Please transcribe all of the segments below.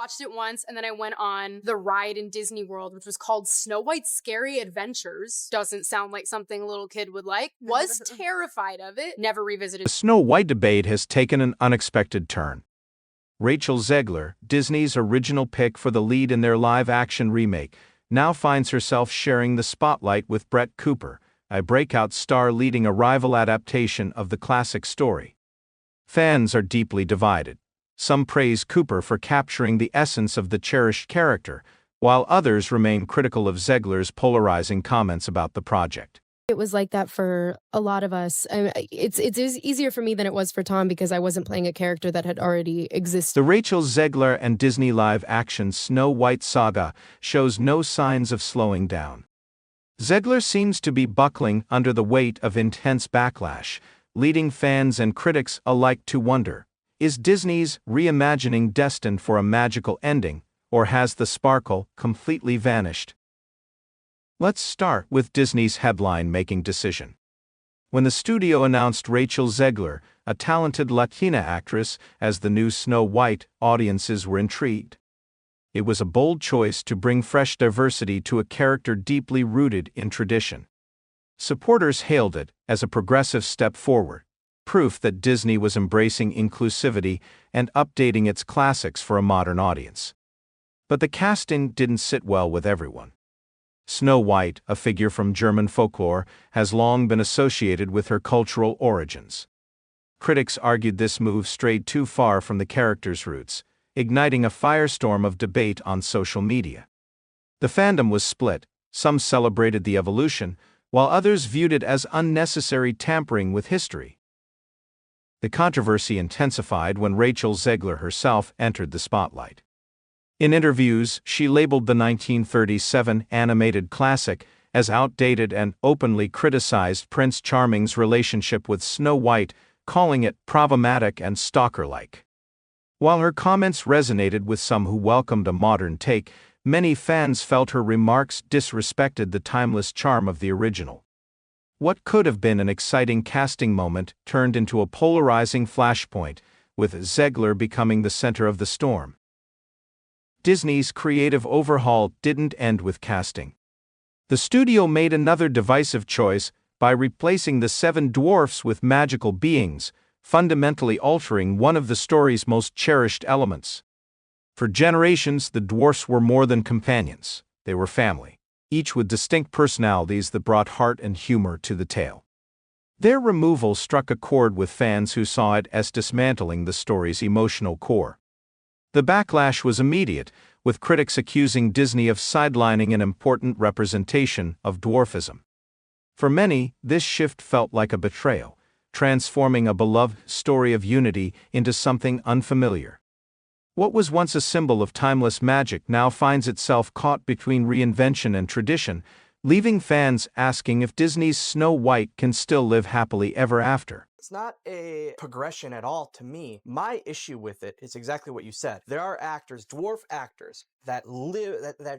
Watched it once, and then I went on the ride in Disney World, which was called Snow White's Scary Adventures. Doesn't sound like something a little kid would like. Was terrified of it. Never revisited. The Snow White debate has taken an unexpected turn. Rachel Zegler, Disney's original pick for the lead in their live-action remake, now finds herself sharing the spotlight with Brett Cooper, a breakout star leading a rival adaptation of the classic story. Fans are deeply divided. Some praise Cooper for capturing the essence of the cherished character, while others remain critical of Zegler's polarizing comments about the project. It was like that for a lot of us. It's easier for me than it was for Tom because I wasn't playing a character that had already existed. The Rachel Zegler and Disney live-action Snow White saga shows no signs of slowing down. Zegler seems to be buckling under the weight of intense backlash, leading fans and critics alike to wonder, is Disney's reimagining destined for a magical ending, or has the sparkle completely vanished? Let's start with Disney's headline-making decision. When the studio announced Rachel Zegler, a talented Latina actress, as the new Snow White, audiences were intrigued. It was a bold choice to bring fresh diversity to a character deeply rooted in tradition. Supporters hailed it as a progressive step forward, proof that Disney was embracing inclusivity and updating its classics for a modern audience. But the casting didn't sit well with everyone. Snow White, a figure from German folklore, has long been associated with her cultural origins. Critics argued this move strayed too far from the character's roots, igniting a firestorm of debate on social media. The fandom was split. Some celebrated the evolution, while others viewed it as unnecessary tampering with history. The controversy intensified when Rachel Zegler herself entered the spotlight. In interviews, she labeled the 1937 animated classic as outdated and openly criticized Prince Charming's relationship with Snow White, calling it problematic and stalker-like. While her comments resonated with some who welcomed a modern take, many fans felt her remarks disrespected the timeless charm of the original. What could have been an exciting casting moment turned into a polarizing flashpoint, with Zegler becoming the center of the storm. Disney's creative overhaul didn't end with casting. The studio made another divisive choice by replacing the seven dwarfs with magical beings, fundamentally altering one of the story's most cherished elements. For generations, the dwarfs were more than companions, they were family, each with distinct personalities that brought heart and humor to the tale. Their removal struck a chord with fans who saw it as dismantling the story's emotional core. The backlash was immediate, with critics accusing Disney of sidelining an important representation of dwarfism. For many, this shift felt like a betrayal, transforming a beloved story of unity into something unfamiliar. What was once a symbol of timeless magic now finds itself caught between reinvention and tradition, leaving fans asking if Disney's Snow White can still live happily ever after. It's not a progression at all to me. My issue with it is exactly what you said. There are actors, dwarf actors, that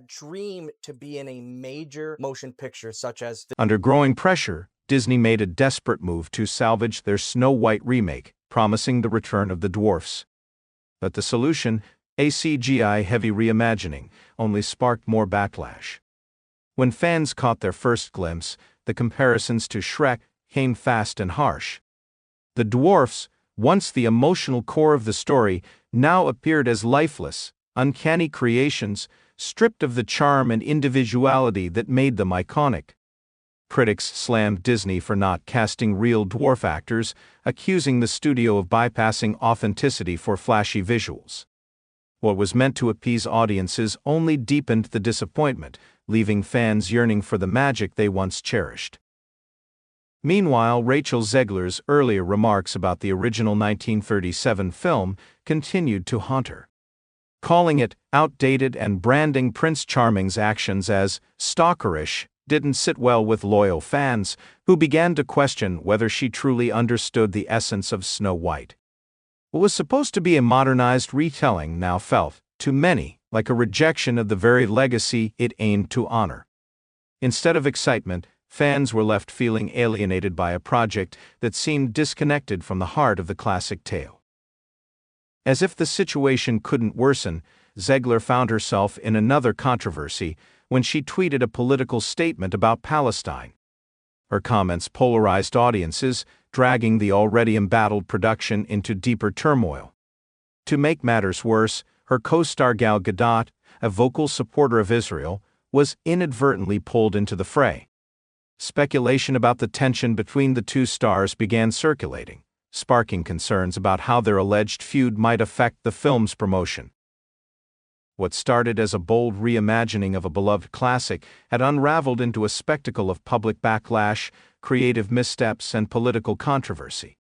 dream to be in a major motion picture such as... Under growing pressure, Disney made a desperate move to salvage their Snow White remake, promising the return of the dwarfs. But the solution, a CGI-heavy reimagining, only sparked more backlash. When fans caught their first glimpse, the comparisons to Shrek came fast and harsh. The dwarfs, once the emotional core of the story, now appeared as lifeless, uncanny creations, stripped of the charm and individuality that made them iconic. Critics slammed Disney for not casting real dwarf actors, accusing the studio of bypassing authenticity for flashy visuals. What was meant to appease audiences only deepened the disappointment, leaving fans yearning for the magic they once cherished. Meanwhile, Rachel Zegler's earlier remarks about the original 1937 film continued to haunt her. Calling it outdated and branding Prince Charming's actions as stalkerish didn't sit well with loyal fans, who began to question whether she truly understood the essence of Snow White. What was supposed to be a modernized retelling now felt, to many, like a rejection of the very legacy it aimed to honor. Instead of excitement, fans were left feeling alienated by a project that seemed disconnected from the heart of the classic tale. As if the situation couldn't worsen, Zegler found herself in another controversy when she tweeted a political statement about Palestine. Her comments polarized audiences, dragging the already embattled production into deeper turmoil. To make matters worse, her co-star Gal Gadot, a vocal supporter of Israel, was inadvertently pulled into the fray. Speculation about the tension between the two stars began circulating, sparking concerns about how their alleged feud might affect the film's promotion. What started as a bold reimagining of a beloved classic had unraveled into a spectacle of public backlash, creative missteps, and political controversy.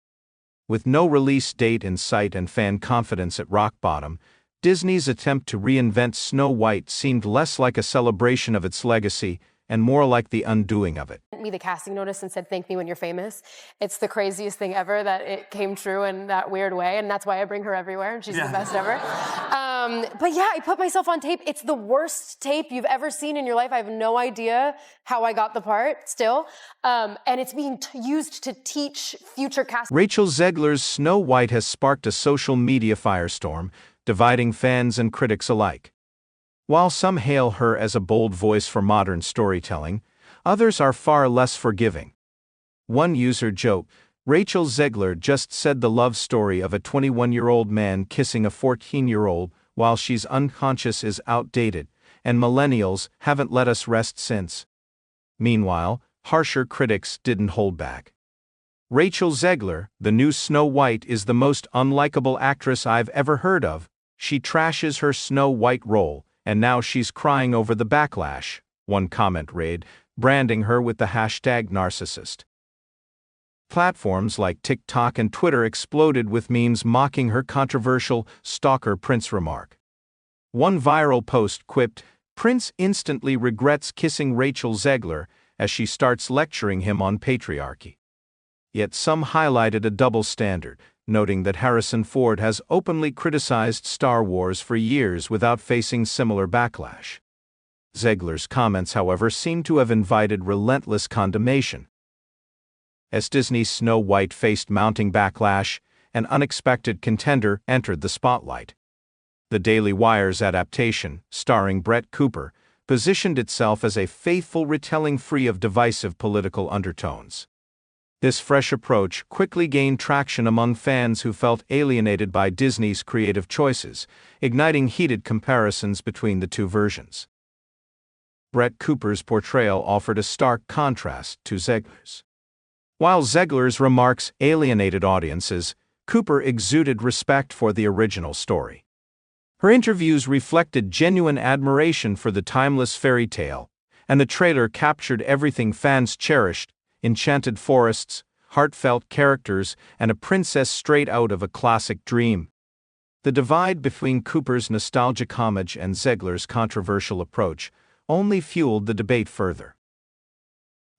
With no release date in sight and fan confidence at rock bottom, Disney's attempt to reinvent Snow White seemed less like a celebration of its legacy and more like the undoing of it. Me the casting notice and said, "Thank me when you're famous." It's the craziest thing ever that it came true in that weird way, and that's why I bring her everywhere, and she's the best ever. But yeah, I put myself on tape. It's the worst tape you've ever seen in your life. I have no idea how I got the part still, and it's being used to teach future cast. Rachel Zegler's Snow White has sparked a social media firestorm, dividing fans and critics alike. While some hail her as a bold voice for modern storytelling, others are far less forgiving. One user joked, "Rachel Zegler just said the love story of a 21-year-old man kissing a 14-year-old while she's unconscious is outdated, and millennials haven't let us rest since." Meanwhile, harsher critics didn't hold back. "Rachel Zegler, the new Snow White, is the most unlikable actress I've ever heard of. She trashes her Snow White role, and now she's crying over the backlash," one comment read, branding her with the hashtag narcissist. Platforms like TikTok and Twitter exploded with memes mocking her controversial stalker Prince remark. One viral post quipped, "Prince instantly regrets kissing Rachel Zegler," as she starts lecturing him on patriarchy. Yet some highlighted a double standard, noting that Harrison Ford has openly criticized Star Wars for years without facing similar backlash. Zegler's comments, however, seem to have invited relentless condemnation. As Disney's Snow White faced mounting backlash, an unexpected contender entered the spotlight. The Daily Wire's adaptation, starring Brett Cooper, positioned itself as a faithful retelling free of divisive political undertones. This fresh approach quickly gained traction among fans who felt alienated by Disney's creative choices, igniting heated comparisons between the two versions. Brett Cooper's portrayal offered a stark contrast to Zegler's. While Zegler's remarks alienated audiences, Cooper exuded respect for the original story. Her interviews reflected genuine admiration for the timeless fairy tale, and the trailer captured everything fans cherished: enchanted forests, heartfelt characters, and a princess straight out of a classic dream. The divide between Cooper's nostalgic homage and Zegler's controversial approach only fueled the debate further.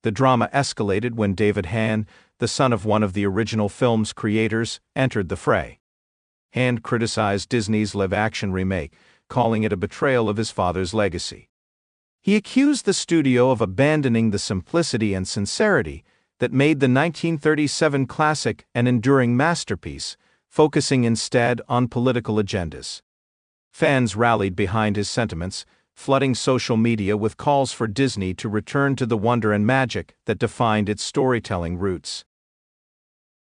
The drama escalated when David Hann, the son of one of the original film's creators, entered the fray. Hann criticized Disney's live-action remake, calling it a betrayal of his father's legacy. He accused the studio of abandoning the simplicity and sincerity that made the 1937 classic an enduring masterpiece, focusing instead on political agendas. Fans rallied behind his sentiments, flooding social media with calls for Disney to return to the wonder and magic that defined its storytelling roots.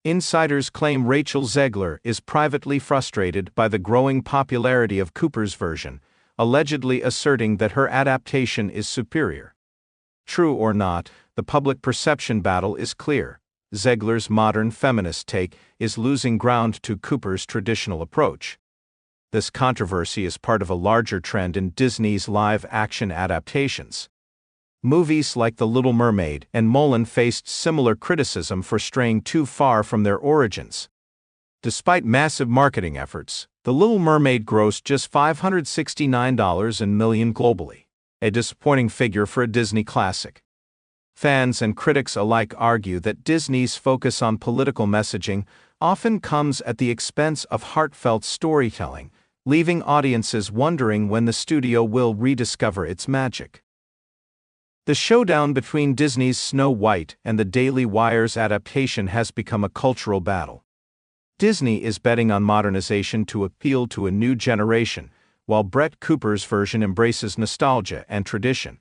Insiders claim Rachel Zegler is privately frustrated by the growing popularity of Cooper's version, allegedly asserting that her adaptation is superior. True or not, the public perception battle is clear. Zegler's modern feminist take is losing ground to Cooper's traditional approach. This controversy is part of a larger trend in Disney's live-action adaptations. Movies like The Little Mermaid and Mulan faced similar criticism for straying too far from their origins. Despite massive marketing efforts, The Little Mermaid grossed just $569 million globally, a disappointing figure for a Disney classic. Fans and critics alike argue that Disney's focus on political messaging often comes at the expense of heartfelt storytelling, leaving audiences wondering when the studio will rediscover its magic. The showdown between Disney's Snow White and the Daily Wire's adaptation has become a cultural battle. Disney is betting on modernization to appeal to a new generation, while Brett Cooper's version embraces nostalgia and tradition.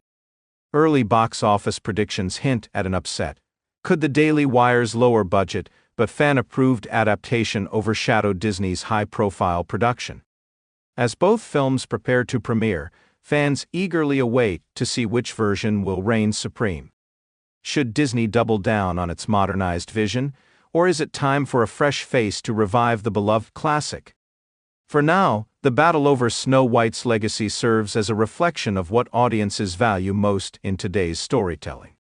Early box office predictions hint at an upset. Could the Daily Wire's lower budget but fan-approved adaptation overshadow Disney's high-profile production? As both films prepare to premiere, fans eagerly await to see which version will reign supreme. Should Disney double down on its modernized vision, or is it time for a fresh face to revive the beloved classic? For now, the battle over Snow White's legacy serves as a reflection of what audiences value most in today's storytelling.